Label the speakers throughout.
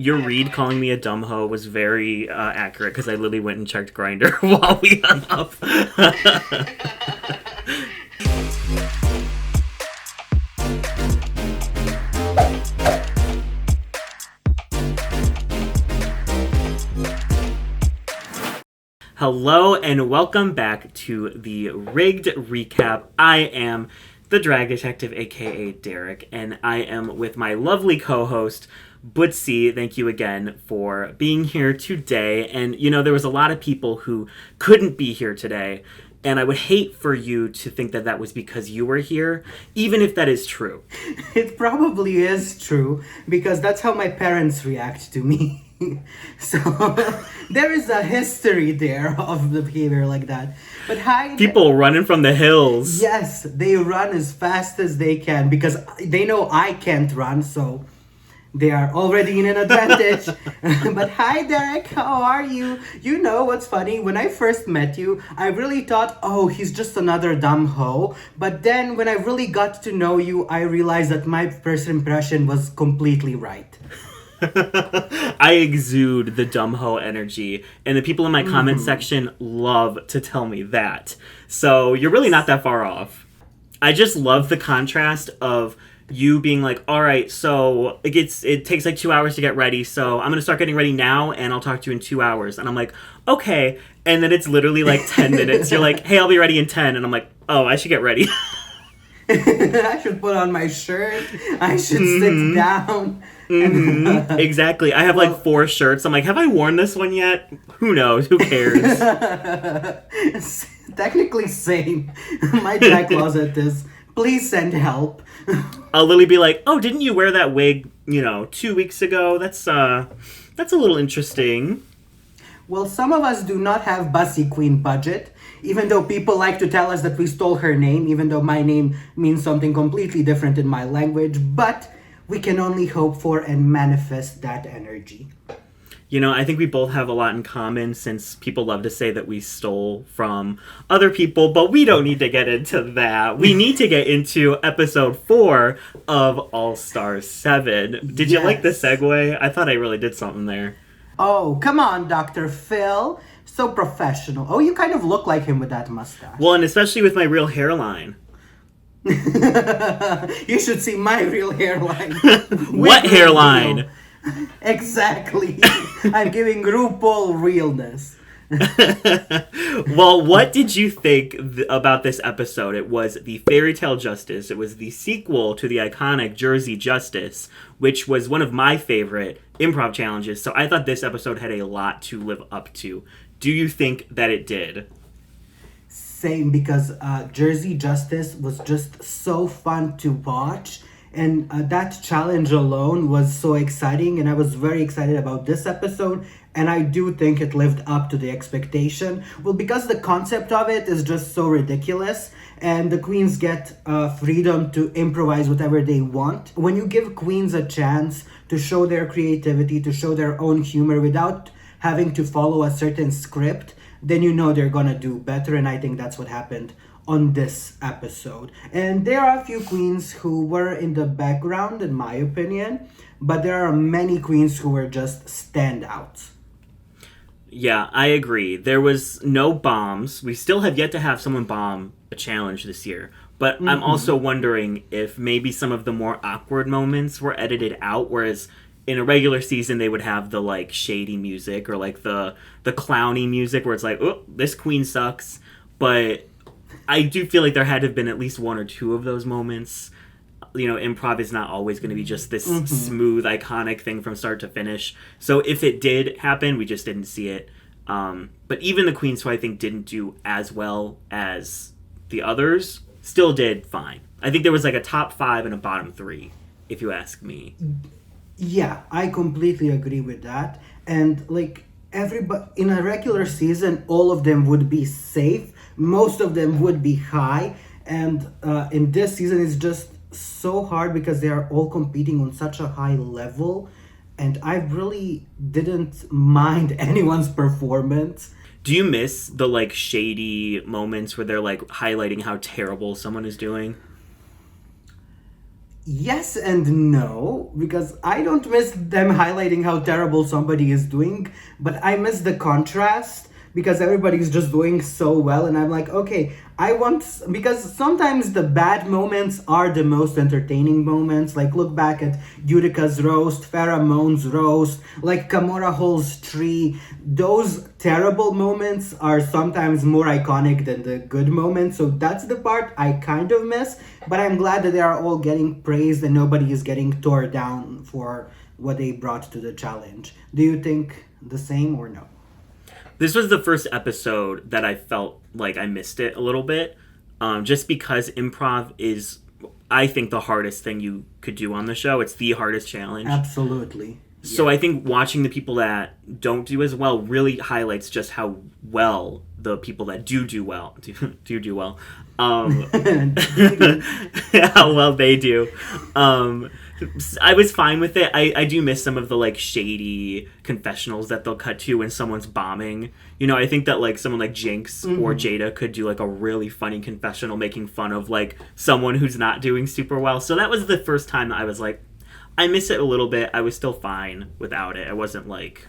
Speaker 1: Your read calling me a dumb hoe was very accurate because I literally went and checked Grindr while we hung up. Hello and welcome back to the Rigged Recap. I am the Drag Detective, aka Derek, and I am with my lovely co-host, Bucy. Thank you again for being here today. And, you know, there was a lot of people who couldn't be here today, and I would hate for you to think that that was because you were here, even if that is true.
Speaker 2: It probably is true, because that's how my parents react to me. So there is a history there of the behavior like that. But hi,
Speaker 1: people running from the hills.
Speaker 2: Yes, they run as fast as they can because they know I can't run, so they are already in an advantage. But hi, Derek, how are you? You know what's funny? When I first met you, I really thought, oh, he's just another dumb hoe. But then when I really got to know you, I realized that my first impression was completely right.
Speaker 1: I exude the dumb hoe energy, and the people in my comment section love to tell me that. So you're really not that far off. I just love the contrast of you being like, all right, so it takes like 2 hours to get ready, so I'm gonna start getting ready now, and I'll talk to you in 2 hours. And I'm like, okay. And then it's literally like 10 minutes. You're like, hey, I'll be ready in 10. And I'm like, oh, I should get ready.
Speaker 2: I should put on my shirt. I should sit down.
Speaker 1: Exactly. I have like 4 shirts. I'm like, have I worn this one yet? Who knows? Who cares?
Speaker 2: Technically same. My dry closet is, please send help.
Speaker 1: I'll literally be like, oh, didn't you wear that wig, 2 weeks ago? That's a little interesting.
Speaker 2: Well, some of us do not have Bucy Queen budget, even though people like to tell us that we stole her name, even though my name means something completely different in my language, but we can only hope for and manifest that energy.
Speaker 1: I think we both have a lot in common, since people love to say that we stole from other people, but we don't need to get into that. We need to get into episode 4 of All Stars 7. Did you like the segue? I thought I really did something there.
Speaker 2: Oh, come on, Dr. Phil. So professional. Oh, you kind of look like him with that mustache.
Speaker 1: Well, and especially with my real hairline.
Speaker 2: You should see my real hairline.
Speaker 1: What hairline?
Speaker 2: Exactly. I'm giving RuPaul realness.
Speaker 1: Well, what did you think about this episode? It was the Fairytale Justice. It was the sequel to the iconic Jersey Justice, which was one of my favorite improv challenges. So I thought this episode had a lot to live up to. Do you think that it did?
Speaker 2: Same, because Jersey Justice was just so fun to watch. And that challenge alone was so exciting. And I was very excited about this episode. And I do think it lived up to the expectation. Well, because the concept of it is just so ridiculous. And the queens get freedom to improvise whatever they want. When you give queens a chance to show their creativity, to show their own humor without having to follow a certain script, then you know they're gonna do better. And I think that's what happened on this episode. And there are a few queens who were in the background, in my opinion, but there are many queens who were just standouts.
Speaker 1: Yeah, I agree. There was no bombs. We still have yet to have someone bomb a challenge this year. But I'm also wondering if maybe some of the more awkward moments were edited out, whereas in a regular season they would have the like shady music or like the clowny music where it's like, oh, this queen sucks. But I do feel like there had to have been at least 1 or 2 of those moments. Improv is not always going to be just this smooth, iconic thing from start to finish. So if it did happen, we just didn't see it. But even the queens who I think didn't do as well as the others still did fine. I think there was like a top 5 and a bottom 3, if you ask me.
Speaker 2: Yeah, I completely agree with that. And like everybody in a regular season, all of them would be safe. Most of them would be high. And in this season, it's just so hard because they are all competing on such a high level. And I really didn't mind anyone's performance.
Speaker 1: Do you miss the like shady moments where they're like highlighting how terrible someone is doing?
Speaker 2: Yes and no, because I don't miss them highlighting how terrible somebody is doing, but I miss the contrast because everybody's just doing so well, and I'm like, okay, I want, because sometimes the bad moments are the most entertaining moments. Like, look back at Utica's roast, Pheromone's roast, like Kamora Hall's tree. Those terrible moments are sometimes more iconic than the good moments, so that's the part I kind of miss. But I'm glad that they are all getting praised and nobody is getting tore down for what they brought to the challenge. Do you think the same or no?
Speaker 1: This was the first episode that I felt like I missed it a little bit, just because improv is, I think, the hardest thing you could do on the show. It's the hardest challenge.
Speaker 2: Absolutely.
Speaker 1: So I think watching the people that don't do as well really highlights just how well the people that do well do well, how well they do. I was fine with it. I do miss some of the like shady confessionals that they'll cut to when someone's bombing. You know, I think that like someone like Jinx or Jada could do like a really funny confessional making fun of like someone who's not doing super well. So that was the first time that I was like, I miss it a little bit. I was still fine without it. I wasn't like,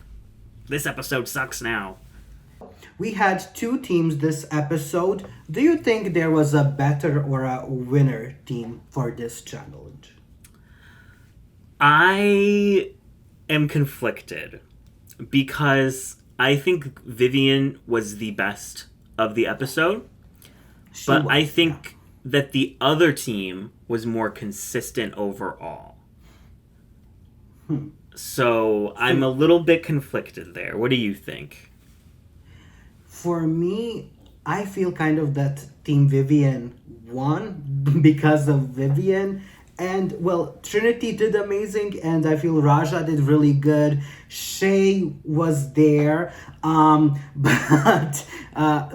Speaker 1: this episode sucks now.
Speaker 2: We had two teams this episode. Do you think there was a better or a winner team for this challenge?
Speaker 1: I am conflicted because I think Vivian was the best of the episode, but I think that the other team was more consistent overall. So I'm a little bit conflicted there. What do you think?
Speaker 2: For me, I feel kind of that Team Vivian won because of Vivian. And, well, Trinity did amazing, and I feel Raja did really good. Shay was there. But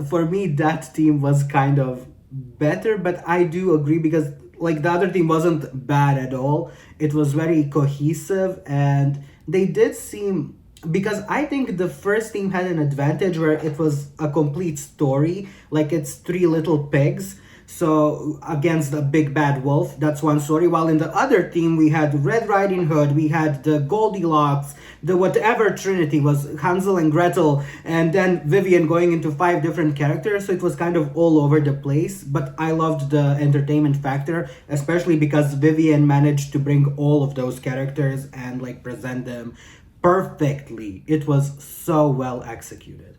Speaker 2: for me, that team was kind of better. But I do agree because, like, the other team wasn't bad at all. It was very cohesive, and they did seem, because I think the first team had an advantage where it was a complete story, like it's Three Little Pigs, so against the big bad wolf, that's one story. While in the other team we had Red Riding Hood, we had the Goldilocks, the whatever Trinity was, Hansel and Gretel, and then Vivian going into 5 different characters, so it was kind of all over the place. But I loved the entertainment factor, especially because Vivian managed to bring all of those characters and like present them perfectly. It was so well executed.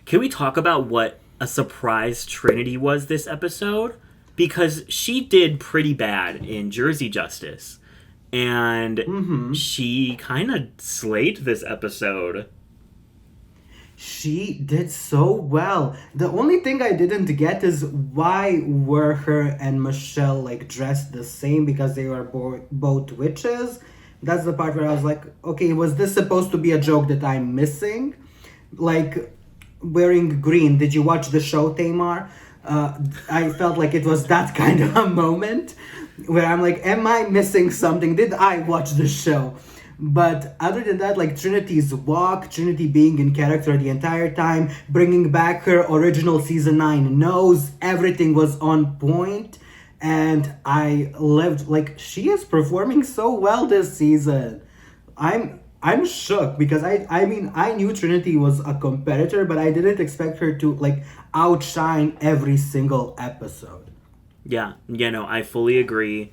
Speaker 1: Can we talk about what a surprise Trinity was this episode? Because she did pretty bad in Jersey Justice. And she kind of slayed this episode.
Speaker 2: She did so well. The only thing I didn't get is why were her and Michelle like dressed the same, because they were both witches. That's the part where I was like, okay, was this supposed to be a joke that I'm missing? Like, wearing green. Did you watch the show, Tamar? I felt like it was that kind of a moment where I'm like, am I missing something? Did I watch the show? But other than that, like Trinity's walk, Trinity being in character the entire time, bringing back her original season 9 nose, everything was on point. And I lived, like, she is performing so well this season. I'm shook because I mean I knew Trinity was a competitor, but I didn't expect her to like outshine every single episode.
Speaker 1: Yeah, I fully agree.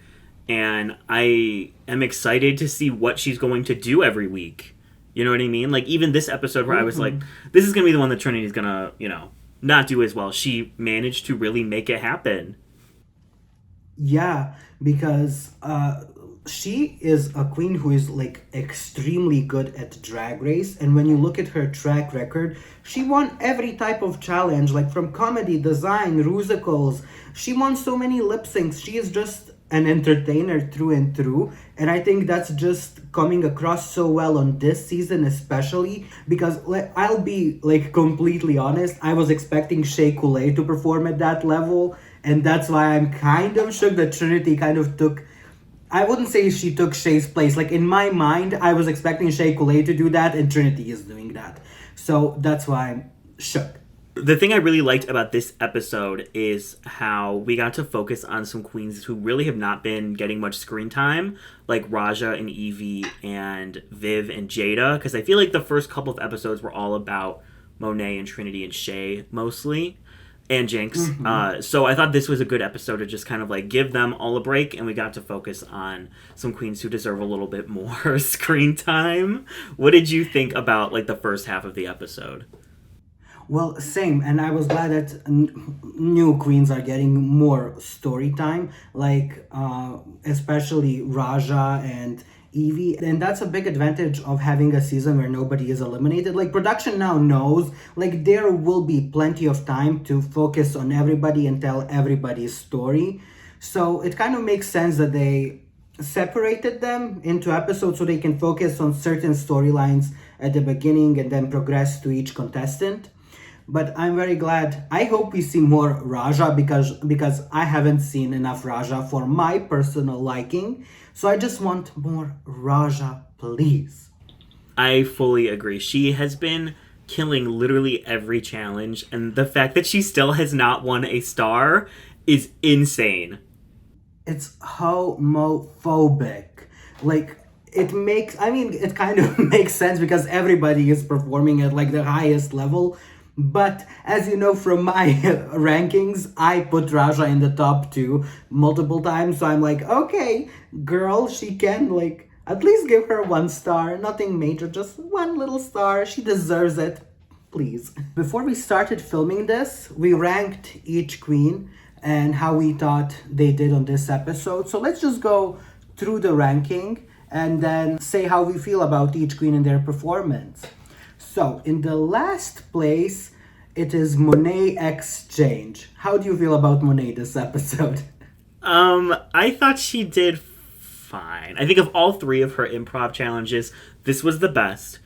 Speaker 1: And I am excited to see what she's going to do every week. You know what I mean? Like, even this episode where I was like, this is going to be the one that Trinity's going to, not do as well. She managed to really make it happen.
Speaker 2: Yeah, because she is a queen who is like extremely good at Drag Race, and when you look at her track record, she won every type of challenge, like from comedy, design, musicals. She won so many lip syncs. She is just an entertainer through and through, and I think that's just coming across so well on this season, especially because I'll be like completely honest, I was expecting Shea Coulee to perform at that level, and that's why I'm kind of shook that Trinity kind of took, I wouldn't say she took Shay's place. Like, in my mind, I was expecting Shea Coulee to do that, and Trinity is doing that. So that's why I'm shook.
Speaker 1: The thing I really liked about this episode is how we got to focus on some queens who really have not been getting much screen time, like Raja and Yvie and Viv and Jada, because I feel like the first couple of episodes were all about Monet and Trinity and Shay mostly, and Jinx. So I thought this was a good episode to just kind of like give them all a break, and we got to focus on some queens who deserve a little bit more screen time. What did you think about like the first half of the episode?
Speaker 2: Well, same, and I was glad that new queens are getting more story time, like especially Raja and Evie, and that's a big advantage of having a season where nobody is eliminated. Like production now knows, like there will be plenty of time to focus on everybody and tell everybody's story. So it kind of makes sense that they separated them into episodes so they can focus on certain storylines at the beginning and then progress to each contestant. But I'm very glad. I hope we see more Raja because I haven't seen enough Raja for my personal liking. So I just want more Raja, please.
Speaker 1: I fully agree. She has been killing literally every challenge, and the fact that she still has not won a star is insane.
Speaker 2: It's homophobic. Like it kind of makes sense because everybody is performing at like the highest level. But as you know from my rankings, I put Raja in the top two multiple times. So I'm like, okay, girl, she can like at least give her 1 star. Nothing major, just one little star. She deserves it. Please. Before we started filming this, we ranked each queen and how we thought they did on this episode. So let's just go through the ranking and then say how we feel about each queen and their performance. So, in the last place, it is Monet Exchange. How do you feel about Monet this episode?
Speaker 1: I thought she did fine. I think of all three of her improv challenges, this was the best.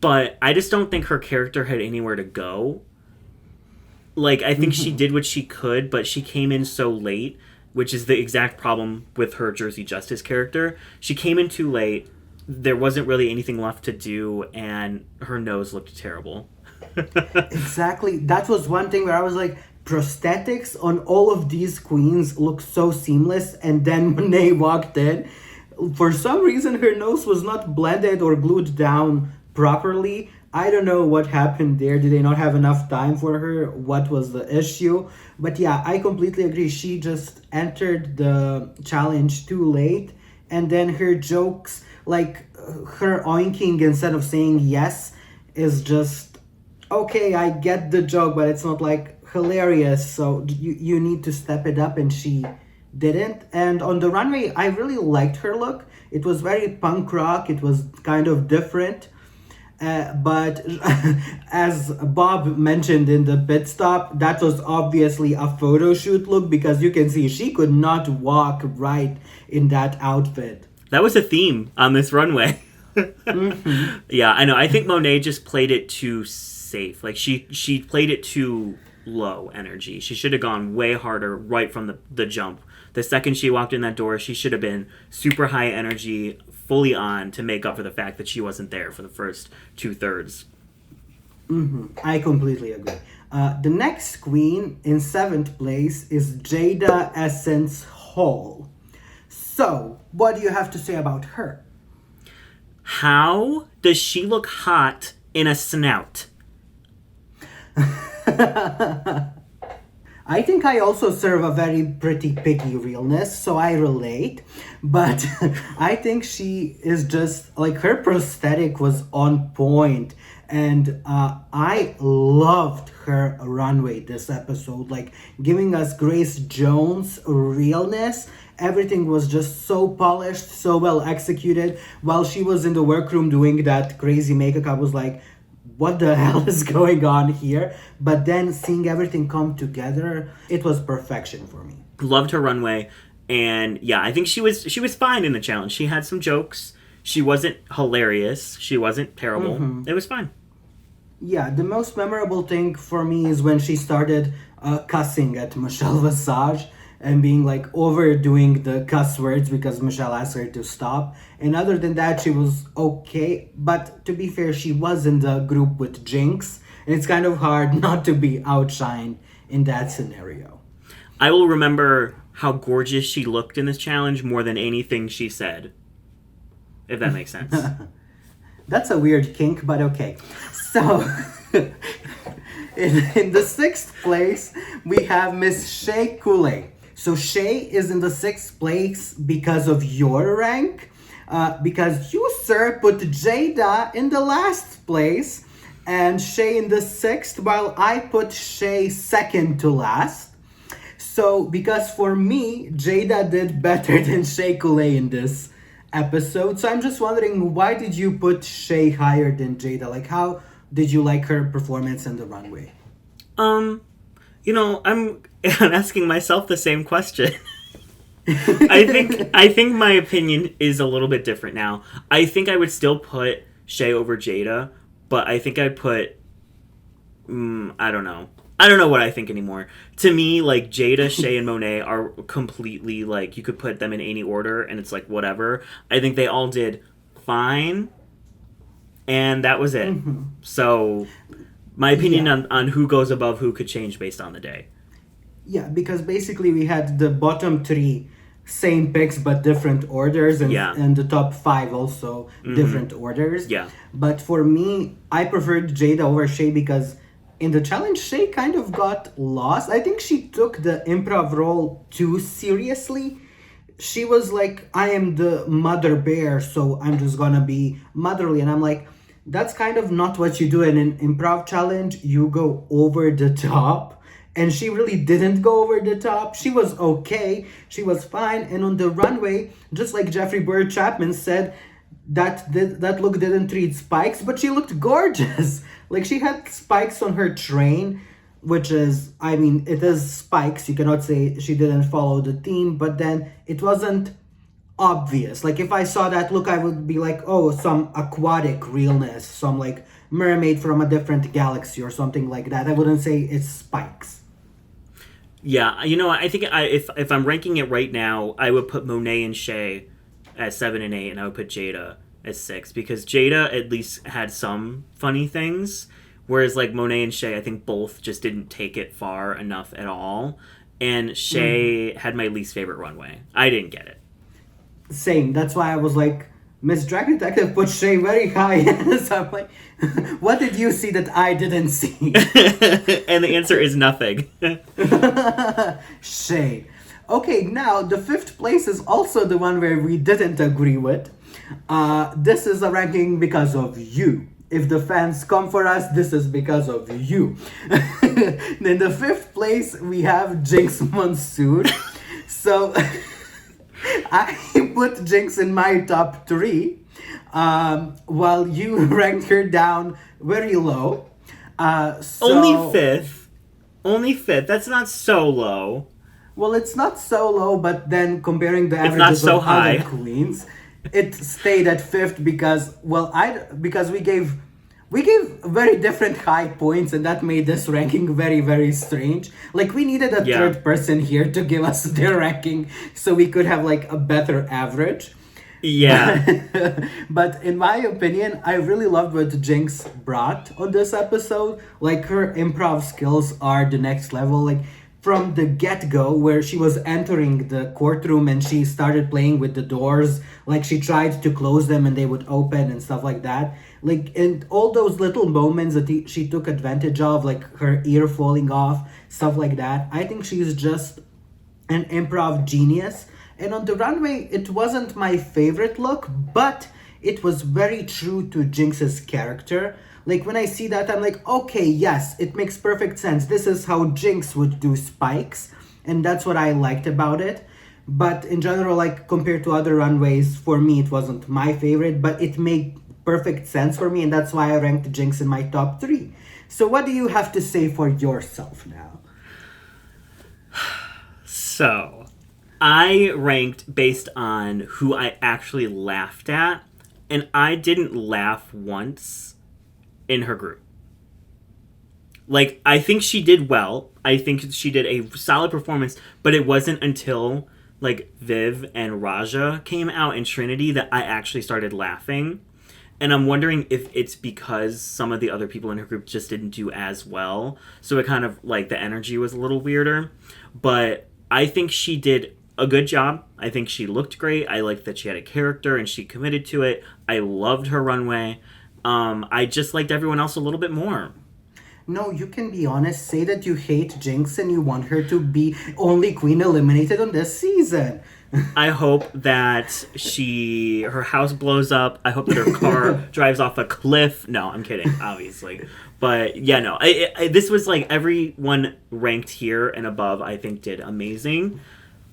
Speaker 1: But I just don't think her character had anywhere to go. Like, I think she did what she could, but she came in so late, which is the exact problem with her Jersey Justice character. She came in too late. There wasn't really anything left to do, and her nose looked terrible.
Speaker 2: Exactly. That was one thing where I was like, prosthetics on all of these queens look so seamless, and then Monet walked in. For some reason, her nose was not blended or glued down properly. I don't know what happened there. Did they not have enough time for her? What was the issue? But yeah, I completely agree. She just entered the challenge too late, and then her jokes, like her oinking instead of saying yes, is just okay. I get the joke, but it's not like hilarious. So you need to step it up, and she didn't. And on the runway, I really liked her look. It was very punk rock. It was kind of different. But as Bob mentioned in the pit stop, that was obviously a photo shoot look because you can see she could not walk right in that outfit.
Speaker 1: That was a theme on this runway. Yeah, I know. I think Monet just played it too safe. Like she played it too low energy. She should have gone way harder right from the jump. The second she walked in that door, she should have been super high energy, fully on to make up for the fact that she wasn't there for the first 2/3.
Speaker 2: I completely agree. The next queen in 7th place is Jada Essence Hall. So, what do you have to say about her?
Speaker 1: How does she look hot in a snout?
Speaker 2: I think I also serve a very pretty picky realness, so I relate. But I think she is just like her prosthetic was on point, and I loved her runway this episode, like giving us Grace Jones realness. Everything was just so polished, so well executed. While she was in the workroom doing that crazy makeup, I was like, what the hell is going on here? But then seeing everything come together, it was perfection for me.
Speaker 1: Loved her runway, and yeah, I think she was fine in the challenge. She had some jokes. She wasn't hilarious. She wasn't terrible. It was fine.
Speaker 2: Yeah, the most memorable thing for me is when she started cussing at Michelle Visage and being like overdoing the cuss words because Michelle asked her to stop. And other than that, she was okay. But to be fair, she was in the group with Jinx. it's kind of hard not to be outshined in that scenario.
Speaker 1: I will remember how gorgeous she looked in this challenge more than anything she said. If that makes sense.
Speaker 2: That's a weird kink, but okay. So, in the 6th place, we have Miss Shea Coulee. So Shea is in the 6th place because of your rank. Because you, sir, put Jada in the last place and Shea in the 6th, while I put Shea second to last. So, because for me, Jada did better than Shea Coulee in this episode. So I'm just wondering, why did you put Shea higher than Jada? Like, how did you like her performance in the runway?
Speaker 1: I'm asking myself the same question. I think my opinion is a little bit different now. I think I would still put Shea over Jada, but I think I'd put I don't know. I don't know what I think anymore. To me, like, Jada, Shea, and Monet are completely, like, you could put them in any order, and it's like, whatever. I think they all did fine, and that was it. Mm-hmm. So, my opinion on who goes above who could change based on the day.
Speaker 2: Yeah, because basically we had the bottom 3 same picks but different orders, and the top 5 also different orders.
Speaker 1: Yeah.
Speaker 2: But for me, I preferred Jada over Shea because in the challenge, Shea kind of got lost. I think she took the improv role too seriously. She was like, I am the mother bear, so I'm just gonna be motherly. And I'm like, that's kind of not what you do in an improv challenge. You go over the top. And she really didn't go over the top. She was okay. She was fine. And on the runway, just like Jeffrey Bird Chapman said, that look didn't treat spikes, but she looked gorgeous. Like, she had spikes on her train, which is, I mean, it is spikes. You cannot say she didn't follow the theme, but then it wasn't obvious. Like, if I saw that look, I would be like, oh, some aquatic realness, some like mermaid from a different galaxy or something like that. I wouldn't say it's spikes.
Speaker 1: Yeah, I think if I'm ranking it right now, I would put Monet and Shea at 7 and 8, and I would put Jada at 6, because Jada at least had some funny things, whereas like Monet and Shea, I think both just didn't take it far enough at all, and Shea had my least favorite runway. I didn't get it.
Speaker 2: Same. That's why I was like, Miss Drag Detective put Shea very high. So I'm like, what did you see that I didn't see?
Speaker 1: And the answer is nothing.
Speaker 2: Shea. Okay, now the 5th place is also the one where we didn't agree with. This is a ranking because of you. If the fans come for us, this is because of you. In the 5th place, we have Jinkx Monsoon. So I put Jinx in my top 3, while you ranked her down very low.
Speaker 1: Only 5th. Only 5th. That's not so low.
Speaker 2: Well, it's not so low, but then comparing the averages of other queens, it stayed at 5th because we gave very different high points, and that made this ranking very, very strange. Like, we needed a third person here to give us their ranking so we could have like a better average.
Speaker 1: Yeah.
Speaker 2: But in my opinion, I really loved what Jinx brought on this episode. Like, her improv skills are the next level. Like, from the get-go, where she was entering the courtroom and she started playing with the doors, like she tried to close them and they would open and stuff like that. Like, and all those little moments that she took advantage of, like her ear falling off, stuff like that. I think she's just an improv genius. And on the runway, it wasn't my favorite look, but it was very true to Jinx's character. Like, when I see that, I'm like, okay, yes, it makes perfect sense. This is how Jinx would do spikes. And that's what I liked about it. But in general, like, compared to other runways, for me, it wasn't my favorite. But it made perfect sense for me. And that's why I ranked Jinx in my top 3. So what do you have to say for yourself now?
Speaker 1: So, I ranked based on who I actually laughed at. And I didn't laugh once in her group. Like, I think she did well. I think she did a solid performance, but it wasn't until, like, Viv and Raja came out in Trinity that I actually started laughing. And I'm wondering if it's because some of the other people in her group just didn't do as well. So it kind of, like, the energy was a little weirder. But I think she did a good job. I think she looked great. I liked that she had a character and she committed to it. I loved her runway. I just liked everyone else a little bit more.
Speaker 2: No, you can be honest. Say that you hate Jinx and you want her to be only queen eliminated on this season.
Speaker 1: I hope that her house blows up. I hope that her car drives off a cliff. No, I'm kidding, obviously. But yeah, no. This was like everyone ranked here and above, I think, did amazing.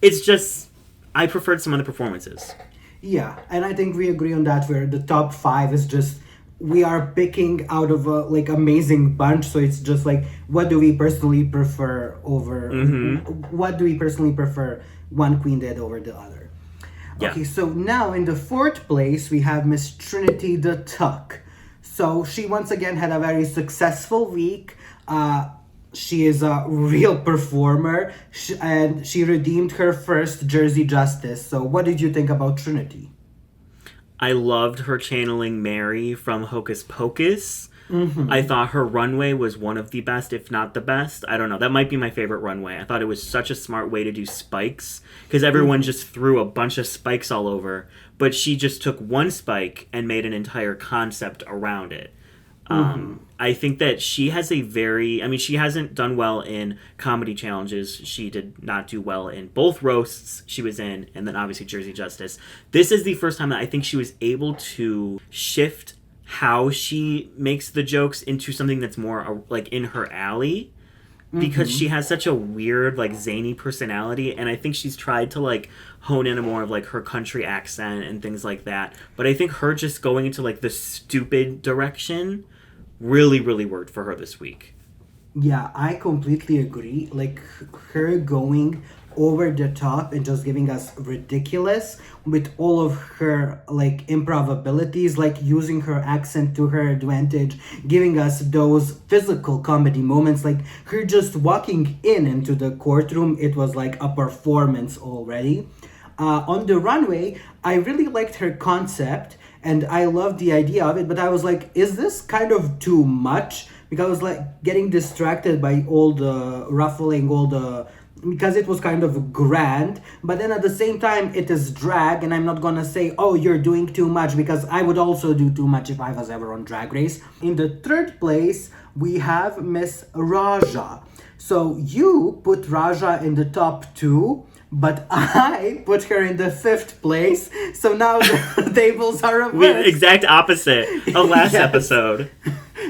Speaker 1: It's just, I preferred some of the performances.
Speaker 2: Yeah, and I think we agree on that, where the top 5 is just, we are picking out of a like amazing bunch, so it's just like, what do we personally prefer over what do we personally prefer one queen did over the other.
Speaker 1: Yeah.
Speaker 2: Okay, so now in the 4th place we have Miss Trinity the Tuck. So she once again had a very successful week. She is a real performer, and she redeemed her first Jersey Justice. So what did you think about Trinity?
Speaker 1: I loved her channeling Mary from Hocus Pocus. I thought her runway was one of the best, if not the best. I don't know. That might be my favorite runway. I thought it was such a smart way to do spikes, because everyone just threw a bunch of spikes all over, but she just took one spike and made an entire concept around it. I think that she has she hasn't done well in comedy challenges. She did not do well in both roasts she was in, and then obviously Jersey Justice. This is the first time that I think she was able to shift how she makes the jokes into something that's more like in her alley, because she has such a weird, like, zany personality, and I think she's tried to, like, hone in a more of, like, her country accent and things like that. But I think her just going into, like, the stupid direction really, really worked for her this week.
Speaker 2: Yeah, I completely agree. Like, her going over the top and just giving us ridiculous with all of her, like, improv abilities, like using her accent to her advantage, giving us those physical comedy moments, like her just walking into the courtroom. It was like a performance already. On the runway, I really liked her concept and I loved the idea of it, but I was like, is this kind of too much? Because I was like getting distracted by all the ruffling, because it was kind of grand, but then at the same time it is drag, and I'm not gonna say, oh, you're doing too much, because I would also do too much if I was ever on Drag Race. In the 3rd place, we have Miss Raja. So you put Raja in the top 2, but I put her in the 5th place. So now the tables are reversed.
Speaker 1: Exact opposite of last episode.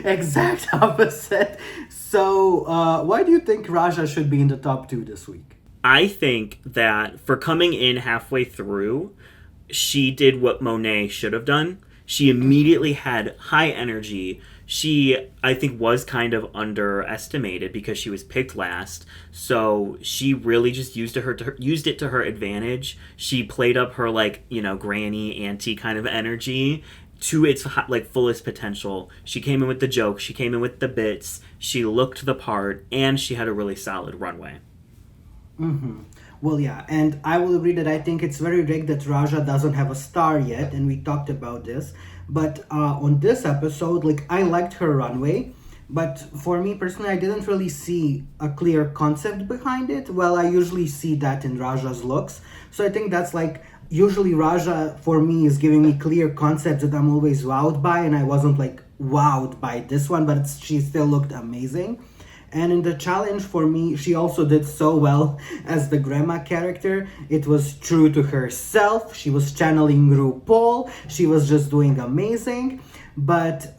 Speaker 2: Exact opposite. So why do you think Raja should be in the top 2 this week?
Speaker 1: I think that for coming in halfway through, she did what Monet should have done. She immediately had high energy. She, I think, was kind of underestimated because she was picked last. So she really just used it to her advantage. She played up her, like, you know, granny, auntie kind of energy to its, like, fullest potential. She came in with the jokes. She came in with the bits. She looked the part, and she had a really solid runway.
Speaker 2: Well, yeah, and I will agree that I think it's very rigged that Raja doesn't have a star yet, and we talked about this. But on this episode, like, I liked her runway, but for me personally, I didn't really see a clear concept behind it. Well, I usually see that in Raja's looks. So I think that's like, usually Raja for me is giving me clear concepts that I'm always wowed by, and I wasn't like wowed by this one, but she still looked amazing. And in the challenge, for me, she also did so well as the grandma character. It was true to herself. She was channeling RuPaul. She was just doing amazing. But,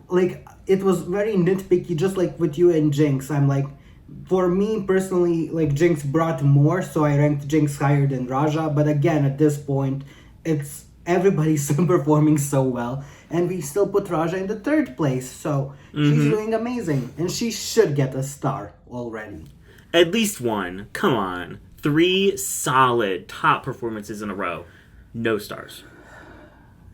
Speaker 2: like, it was very nitpicky, just like with you and Jinx. I'm like, for me personally, like, Jinx brought more, so I ranked Jinx higher than Raja. But again, at this point, it's everybody's performing so well. And we still put Raja in the 3rd place. So she's doing amazing. And she should get a star already.
Speaker 1: At least one. Come on. 3 solid top performances in a row. No stars.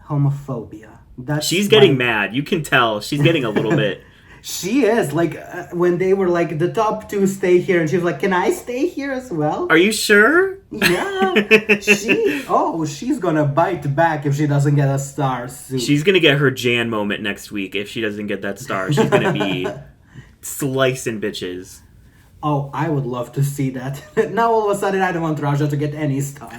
Speaker 2: Homophobia.
Speaker 1: She's getting mad. You can tell. She's getting a little bit
Speaker 2: She is like when they were like the top two stay here, and she was like, "Can I stay here as well?"
Speaker 1: Are you sure?
Speaker 2: Yeah, she's gonna bite back if she doesn't get a star soon.
Speaker 1: She's gonna get her Jan moment next week if she doesn't get that star. She's gonna be slicing bitches.
Speaker 2: Oh, I would love to see that. Now all of a sudden I don't want Raja to get any star.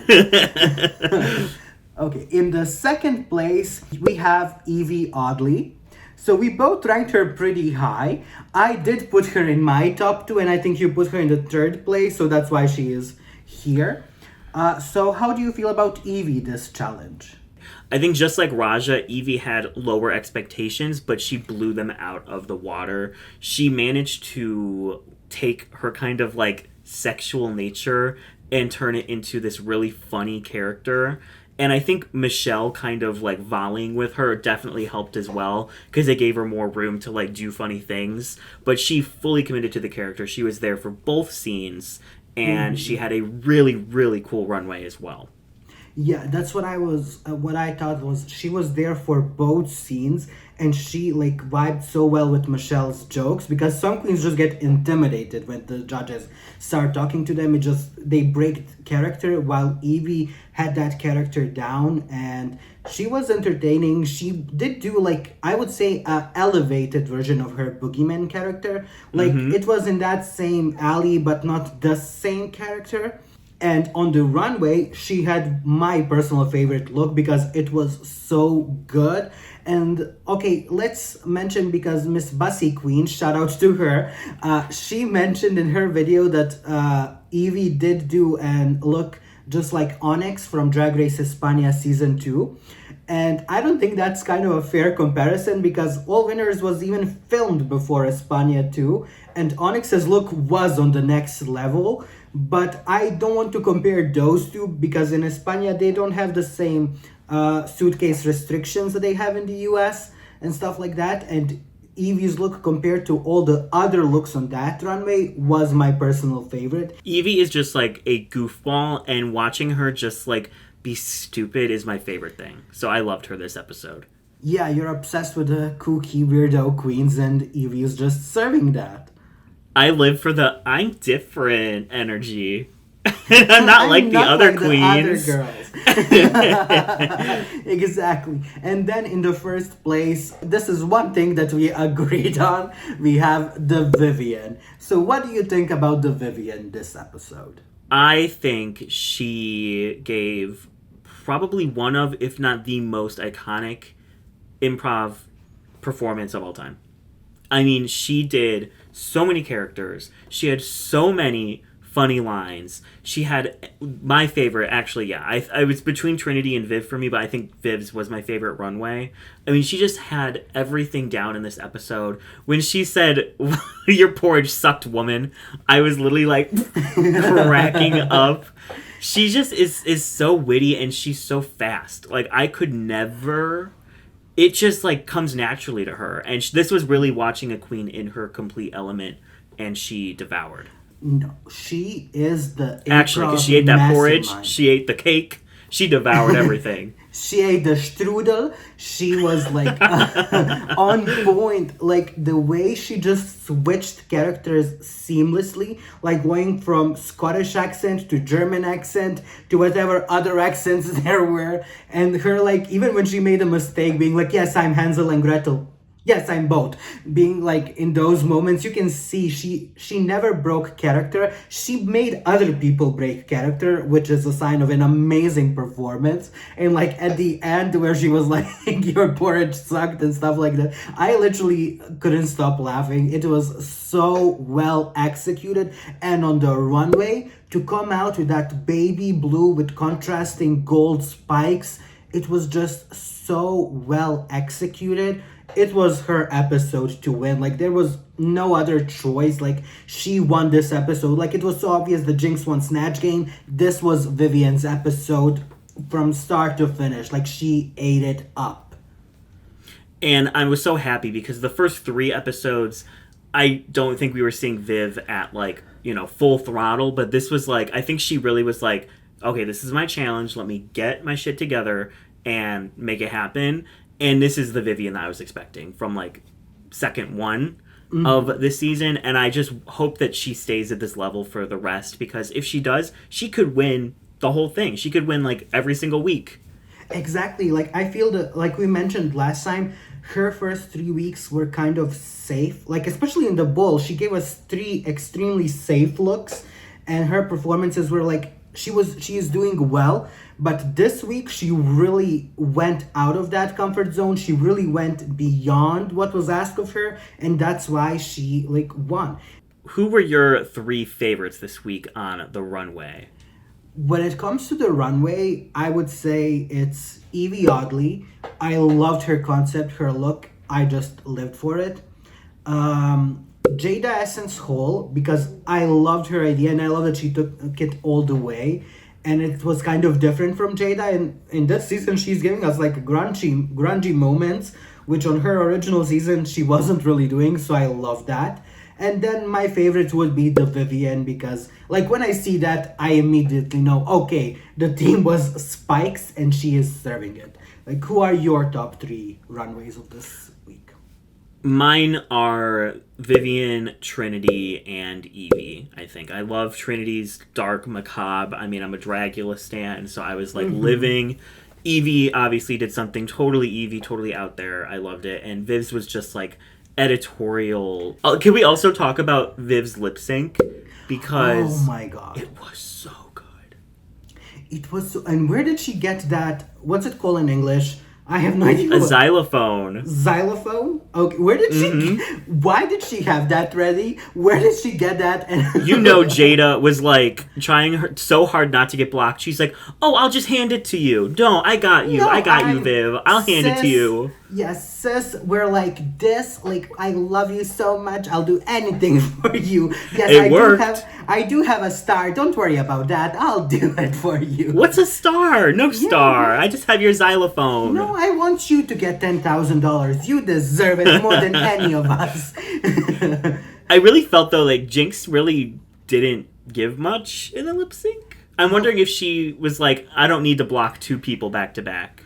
Speaker 2: Okay, in the second place we have Yvie Oddly. So we both ranked her pretty high. I did put her in my top two, and I think you put her in the third place, so that's why she is here. So how do you feel about Yvie this challenge?
Speaker 1: I think just like Raja, Yvie had lower expectations, but she blew them out of the water. She managed to take her kind of like sexual nature and turn it into this really funny character. And I think Michelle kind of like volleying with her definitely helped as well because it gave her more room to like do funny things. But she fully committed to the character. She was there for both scenes, and she had a really, really cool runway as well.
Speaker 2: Yeah, that's what what I thought was she was there for both scenes, and she like vibed so well with Michelle's jokes because some queens just get intimidated when the judges start talking to them. They break character, while Yvie had that character down, and she was entertaining. She did do like I would say a elevated version of her boogeyman character. Like it was in that same alley, but not the same character. And on the runway, she had my personal favorite look because it was so good. And okay, let's mention because Miss Bucy Queen, shout out to her, she mentioned in her video that Yvie did do an look just like Onyx from Drag Race España Season 2. And I don't think that's kind of a fair comparison because All Winners was even filmed before España 2, and Onyx's look was on the next level. But I don't want to compare those two because in España they don't have the same suitcase restrictions that they have in the US and stuff like that. And Yvie's look compared to all the other looks on that runway was my personal favorite.
Speaker 1: Yvie is just like a goofball, and watching her just like be stupid is my favorite thing. So I loved her this episode.
Speaker 2: Yeah, you're obsessed with the kooky weirdo queens, and Yvie is just serving that.
Speaker 1: I live for the I'm different energy. I'm not like the other queens.
Speaker 2: The other girls. Exactly. And then in the first place, this is one thing that we agreed on. We have the Vivian. So what do you think about the Vivian this episode?
Speaker 1: I think she gave probably one of, if not the most iconic improv performance of all time. I mean, she did so many characters. She had so many funny lines. She had my favorite, actually, yeah. I was between Trinity and Viv for me, but I think Viv's was my favorite runway. I mean, she just had everything down in this episode. When she said, "Your porridge sucked, woman," I was literally like cracking up. She just is so witty, and she's so fast. Like, I could never... It just like comes naturally to her, and this was really watching a queen in her complete element, and she devoured.
Speaker 2: No, she is the
Speaker 1: actually, because she ate that porridge, she ate the cake, she devoured everything.
Speaker 2: She ate the strudel. She was like on point. Like the way she just switched characters seamlessly, like going from Scottish accent to German accent to whatever other accents there were. And her like, even when she made a mistake, being like, "Yes, I'm Hansel and Gretel. Yes, I'm both." Being like in those moments, you can see she never broke character. She made other people break character, which is a sign of an amazing performance. And like at the end where she was like, "Your porridge sucked" and stuff like that, I literally couldn't stop laughing. It was so well executed. And on the runway, to come out with that baby blue with contrasting gold spikes, it was just so well executed. It was her episode to win. Like, there was no other choice. Like, she won this episode. Like, it was so obvious the Jinkx won Snatch Game. This was Vivian's episode from start to finish. Like, she ate it up.
Speaker 1: And I was so happy because the first 3 episodes, I don't think we were seeing Viv at, like, you know, full throttle. But this was, like, I think she really was like, okay, this is my challenge. Let me get my shit together and make it happen. And this is the Vivian that I was expecting from, like, second one. of this season, and I just hope that she stays at this level for the rest, because if she does, she could win the whole thing. She could win like every single week.
Speaker 2: Exactly. Like, I feel that, like we mentioned last time, her first 3 weeks were kind of safe. Like, especially in the bowl, she gave us 3 extremely safe looks, and her performances were like, she is doing well. But this week, she really went out of that comfort zone. She really went beyond what was asked of her, and that's why she like won.
Speaker 1: Who were your 3 favorites this week on the runway?
Speaker 2: When it comes to the runway, I would say it's Yvie Oddly. I loved her concept, her look. I just lived for it. Jada Essence Hole, because I loved her idea and I love that she took it all the way. And it was kind of different from Jada. And in this season, she's giving us like grungy moments, which on her original season, she wasn't really doing. So I love that. And then my favorite would be the Vivian, because like when I see that, I immediately know, okay, the team was Spikes and she is serving it. Like, who are your top 3 runways of this week?
Speaker 1: Mine are Vivian, Trinity, and Yvie, I think. I love Trinity's dark macabre. I mean, I'm a Dracula stan, so I was like living. Yvie obviously did something totally Yvie, totally out there. I loved it. And Viv's was just like editorial. Can we also talk about Viv's lip sync? Because
Speaker 2: oh my god,
Speaker 1: it was so good.
Speaker 2: It was so, and where did she get that? What's it called in English? I have no idea.
Speaker 1: A xylophone.
Speaker 2: Xylophone? Okay, where did she... Why did she have that ready? Where did she get that? And
Speaker 1: you know Jada was like trying so hard not to get blocked. She's like, oh, I'll just hand it to you. Don't, I got you. No, I got you, Viv. I'll hand it to you.
Speaker 2: Yes, sis, we're like this. Like, I love you so much. I'll do anything for you. Yes,
Speaker 1: it worked.
Speaker 2: I do have a star. Don't worry about that. I'll do it for you.
Speaker 1: What's a star? No star. I just have your xylophone.
Speaker 2: No, I want you to get $10,000. You deserve it more than any of us.
Speaker 1: I really felt, though, like Jinx really didn't give much in the lip sync. I'm wondering if she was like, I don't need to block 2 people back to back.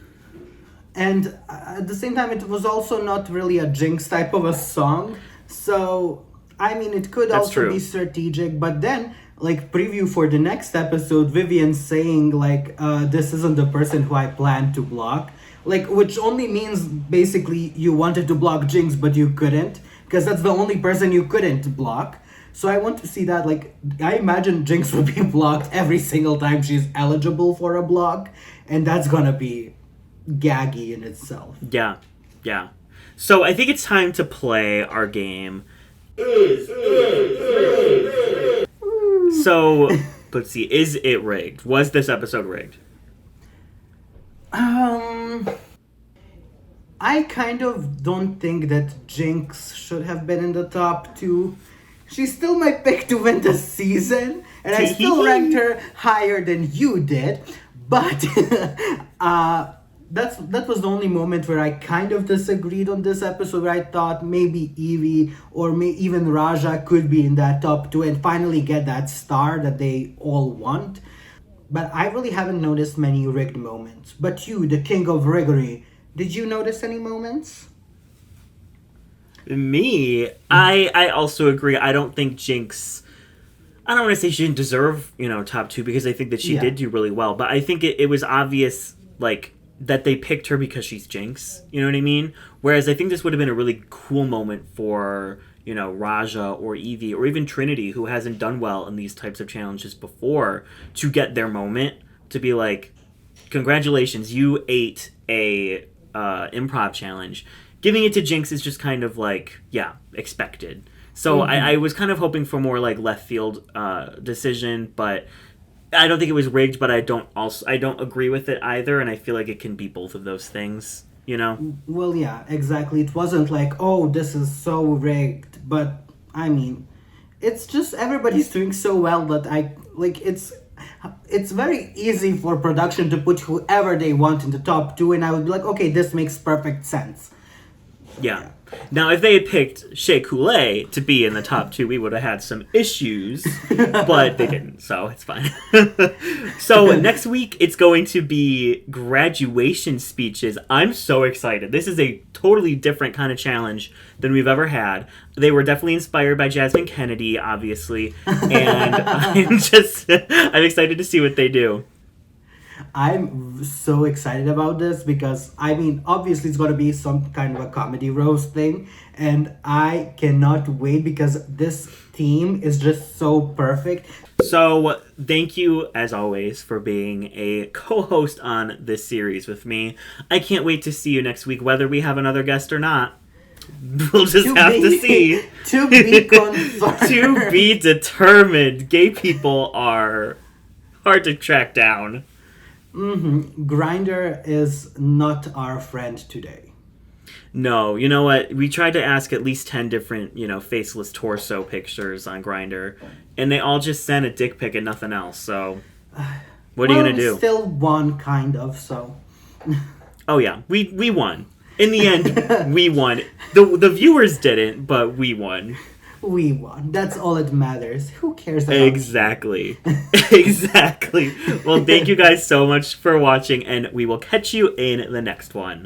Speaker 2: And at the same time, it was also not really a Jinx type of a song. So, I mean, it could
Speaker 1: That's
Speaker 2: also
Speaker 1: true.
Speaker 2: be strategic. But then, like, preview for the next episode, Vivian saying, like, this isn't the person who I plan to block. Like, which only means, basically, you wanted to block Jinx, but you couldn't. Because that's the only person you couldn't block. So I want to see that, like, I imagine Jinx will be blocked every single time she's eligible for a block. And that's gonna be gaggy in itself.
Speaker 1: Yeah. So I think it's time to play our game. So, let's see. Is it rigged? Was this episode rigged?
Speaker 2: I kind of don't think that Jinx should have been in the top 2. She's still my pick to win the season, and I still ranked her higher than you did. But that was the only moment where I kind of disagreed on this episode, where I thought maybe Yvie or even Raja could be in that top 2 and finally get that star that they all want. But I really haven't noticed many rigged moments. But you, the king of riggory, did you notice any moments?
Speaker 1: Me? I also agree. I don't think Jinx... I don't want to say she didn't deserve, top 2, because I think that she did do really well. But I think it was obvious, like, that they picked her because she's Jinx. You know what I mean? Whereas I think this would have been a really cool moment for, Raja or Yvie or even Trinity, who hasn't done well in these types of challenges before, to get their moment, to be like, congratulations, you ate a improv challenge. Giving it to Jinx is just kind of like, expected. So I was kind of hoping for more like left field decision, but I don't think it was rigged, but I don't agree with it either, and I feel like it can be both of those things,
Speaker 2: Well, yeah, exactly. It wasn't like, oh, this is so rigged, but I mean, it's just everybody's doing so well that it's very easy for production to put whoever they want in the top 2, and I would be like, okay, this makes perfect sense.
Speaker 1: Yeah. Now, if they had picked Shea Coulee to be in the top 2, we would have had some issues, but they didn't, so it's fine. So next week, it's going to be graduation speeches. I'm so excited. This is a totally different kind of challenge than we've ever had. They were definitely inspired by Jasmine Kennedy, obviously, and I'm excited to see what they do.
Speaker 2: I'm so excited about this because, I mean, obviously it's going to be some kind of a comedy roast thing. And I cannot wait because this theme is just so perfect.
Speaker 1: So, thank you, as always, for being a co-host on this series with me. I can't wait to see you next week, whether we have another guest or not. We'll just have to see.
Speaker 2: To be confirmed.
Speaker 1: To be determined. Gay people are hard to track down.
Speaker 2: Grindr is not our friend today.
Speaker 1: No, you know what? We tried to ask at least 10 different, faceless torso pictures on Grindr, and they all just sent a dick pic and nothing else. So, what are you gonna do?
Speaker 2: Still one kind of. So.
Speaker 1: Oh yeah, we won. In the end, we won. The viewers didn't, but we won.
Speaker 2: We won. That's all that matters. Who cares about
Speaker 1: Exactly. Exactly. Well, thank you guys so much for watching, and we will catch you in the next one.